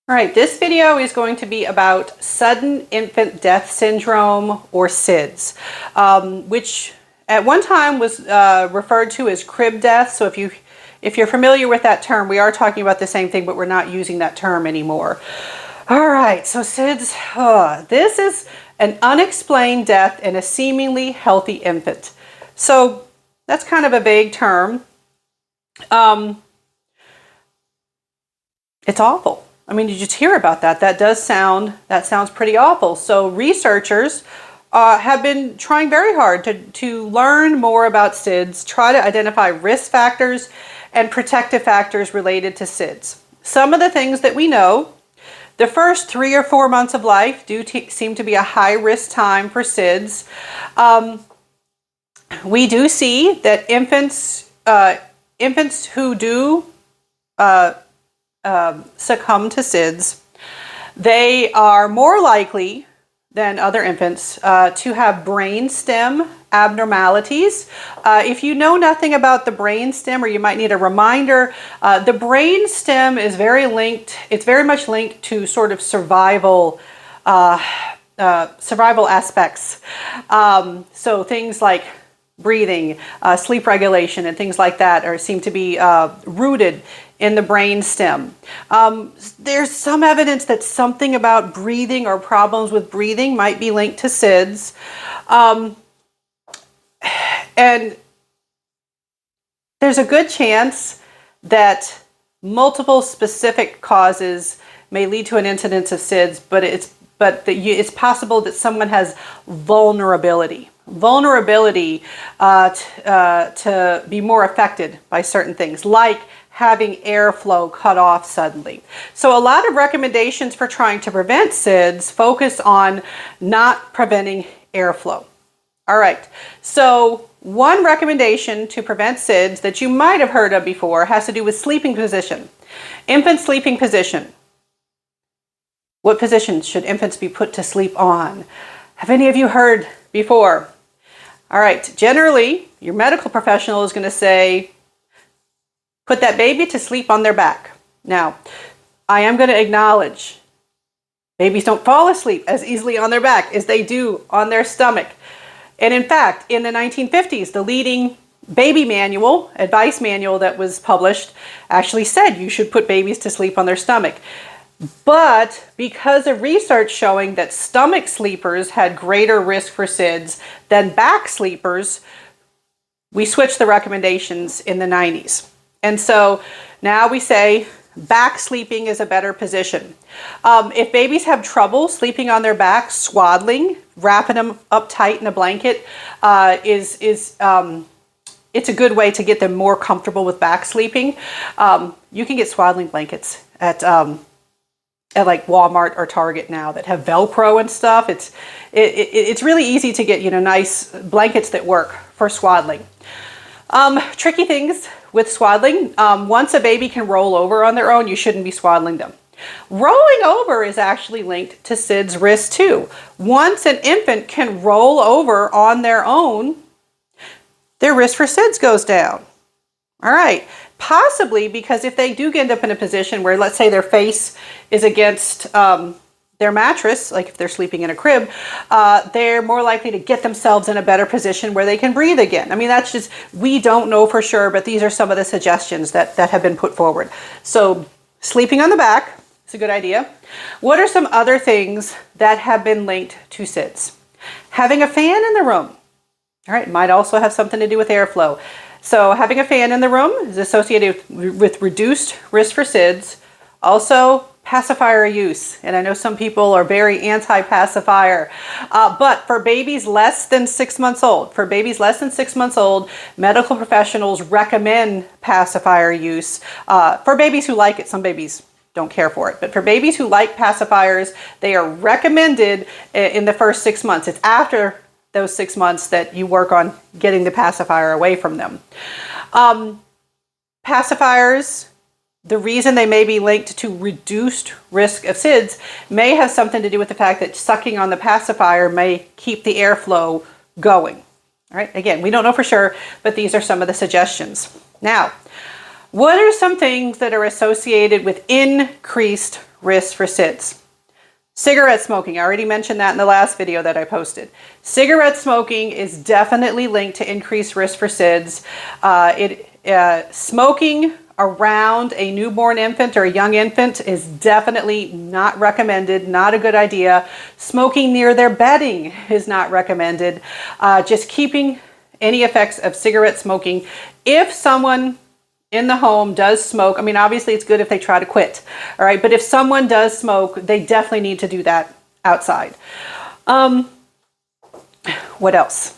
All right, this video is going to be about sudden infant death syndrome, or SIDS, which at one time was referred to as crib death. So if you're familiar with that term, we are talking about the same thing, but we're not using that term anymore. All right, so SIDS, this is an unexplained death in a seemingly healthy infant. So that's kind of a vague term. It's awful. I mean, you just hear about that. That sounds pretty awful. So researchers have been trying very hard to learn more about SIDS, try to identify risk factors and protective factors related to SIDS. Some of the things that we know: the first 3 or 4 months of life seem to be a high risk time for SIDS. We do see that infants who do succumb to SIDS, they are more likely than other infants to have brainstem abnormalities. If you know nothing about the brainstem, or you might need a reminder, the brainstem is it's very much linked to sort of survival aspects. So things like breathing, sleep regulation, and things like that seem to be rooted in the brainstem. There's some evidence that something about breathing or problems with breathing might be linked to SIDS. And there's a good chance that multiple specific causes may lead to an incidence of SIDS, but it's possible that someone has vulnerability to be more affected by certain things, like having airflow cut off suddenly. So a lot of recommendations for trying to prevent SIDS focus on not preventing airflow. All right, so one recommendation to prevent SIDS that you might have heard of before has to do with sleeping position. Infant sleeping position. What position should infants be put to sleep on? Have any of you heard before? All right, generally, your medical professional is going to say, put that baby to sleep on their back. Now, I am going to acknowledge babies don't fall asleep as easily on their back as they do on their stomach. And in fact, in the 1950s, the leading baby manual, advice manual that was published, actually said you should put babies to sleep on their stomach. But because of research showing that stomach sleepers had greater risk for SIDS than back sleepers, we switched the recommendations in the 90s. And so now we say back sleeping is a better position. If babies have trouble sleeping on their back, swaddling, wrapping them up tight in a blanket, it's a good way to get them more comfortable with back sleeping. You can get swaddling blankets at like Walmart or Target now that have Velcro and stuff. It's really easy to get nice blankets that work for swaddling. Tricky things with swaddling. Once a baby can roll over on their own, you shouldn't be swaddling them. Rolling over is actually linked to SIDS risk too. Once an infant can roll over on their own, their risk for SIDS goes down. All right, possibly because if they do end up in a position where, let's say, their face is against their mattress, like if they're sleeping in a crib, they're more likely to get themselves in a better position where they can breathe again. I mean, we don't know for sure, but these are some of the suggestions that have been put forward. So sleeping on the back is a good idea. What are some other things that have been linked to SIDS? Having a fan in the room. All right, might also have something to do with airflow. So having a fan in the room is associated with reduced risk for SIDS. Also, pacifier use. And I know some people are very anti-pacifier. But for babies less than 6 months old, medical professionals recommend pacifier use. For babies who like it, some babies don't care for it. But for babies who like pacifiers, they are recommended in the first 6 months. It's after those 6 months that you work on getting the pacifier away from them. Pacifiers, the reason they may be linked to reduced risk of SIDS may have something to do with the fact that sucking on the pacifier may keep the airflow going. All right, again, we don't know for sure, but these are some of the suggestions. Now, what are some things that are associated with increased risk for SIDS. Cigarette smoking, I already mentioned that in the last video that I posted. Cigarette smoking is definitely linked to increased risk for SIDS. Smoking around a newborn infant or a young infant is definitely not recommended, not a good idea. Smoking near their bedding is not recommended. Just keeping any effects of cigarette smoking. If someone in the home does smoke, I mean, obviously it's good if they try to quit, all right? But if someone does smoke, they definitely need to do that outside. What else?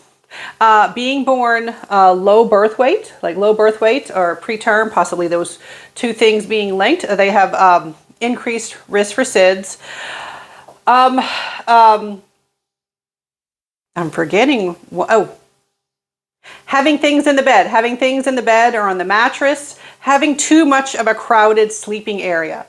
Being born low birth weight, like low birth weight or preterm, possibly those two things being linked, they have increased risk for SIDS. I'm forgetting, having things in the bed or on the mattress, having too much of a crowded sleeping area.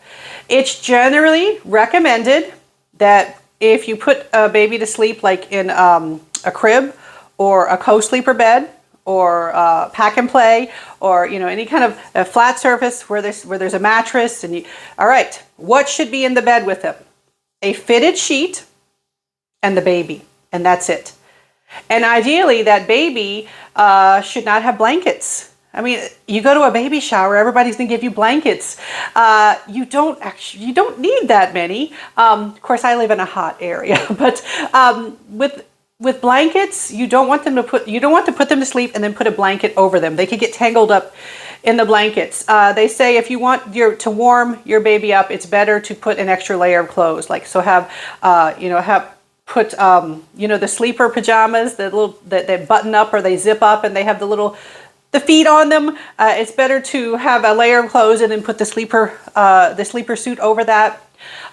It's generally recommended that if you put a baby to sleep like in a crib or a co-sleeper bed or pack and play or any kind of a flat surface where there's a mattress all right, what should be in the bed with them? A fitted sheet and the baby, and that's it. And ideally, that baby should not have blankets. I mean, you go to a baby shower, everybody's gonna give you blankets. You don't need that many. Of course, I live in a hot area, but with blankets, you don't want to put them to sleep and then put a blanket over them. They could get tangled up in the blankets. They say if you want to warm your baby up, it's better to put an extra layer of clothes. Put the sleeper pajamas, that button up or they zip up and they have the feet on them. It's better to have a layer of clothes and then put the sleeper suit over that.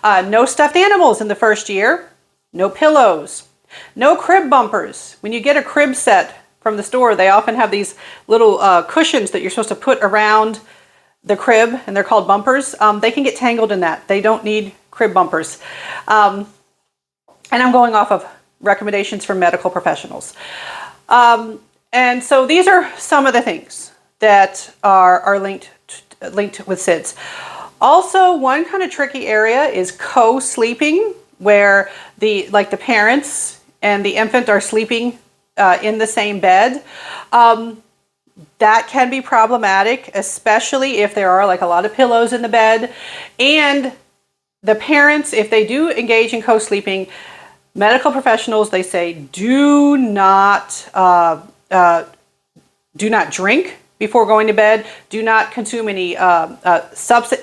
No stuffed animals in the first year. No pillows. No crib bumpers. When you get a crib set from the store, they often have these little cushions that you're supposed to put around the crib, and they're called bumpers. They can get tangled in that. They don't need crib bumpers. And I'm going off of recommendations from medical professionals. And so these are some of the things that are linked with SIDS. Also, one kind of tricky area is co-sleeping, where the parents and the infant are sleeping in the same bed. That can be problematic, especially if there are a lot of pillows in the bed. And the parents, if they do engage in co-sleeping, medical professionals, they say, do not drink before going to bed. Do not consume any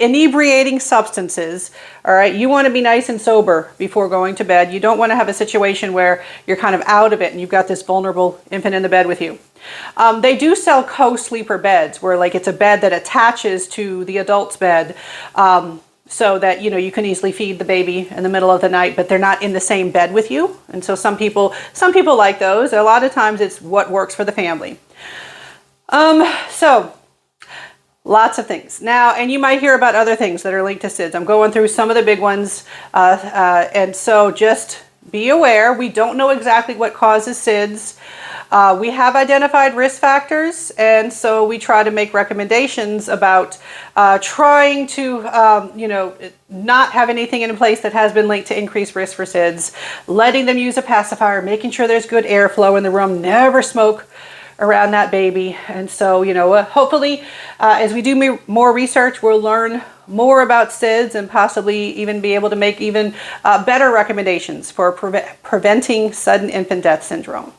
inebriating substances. All right, you want to be nice and sober before going to bed. You don't want to have a situation where you're kind of out of it and you've got this vulnerable infant in the bed with you. They do sell co-sleeper beds where it's a bed that attaches to the adult's bed. So that you can easily feed the baby in the middle of the night, but they're not in the same bed with you. And so some people like those. A lot of times it's what works for the family. So lots of things now, and you might hear about other things that are linked to SIDS. I'm going through some of the big ones, and so just be aware. We don't know exactly what causes SIDS. We have identified risk factors, and so we try to make recommendations about trying to, not have anything in place that has been linked to increased risk for SIDS, letting them use a pacifier, making sure there's good airflow in the room, never smoke around that baby. And so, hopefully, as we do more research, we'll learn more about SIDS and possibly even be able to make even better recommendations for preventing sudden infant death syndrome.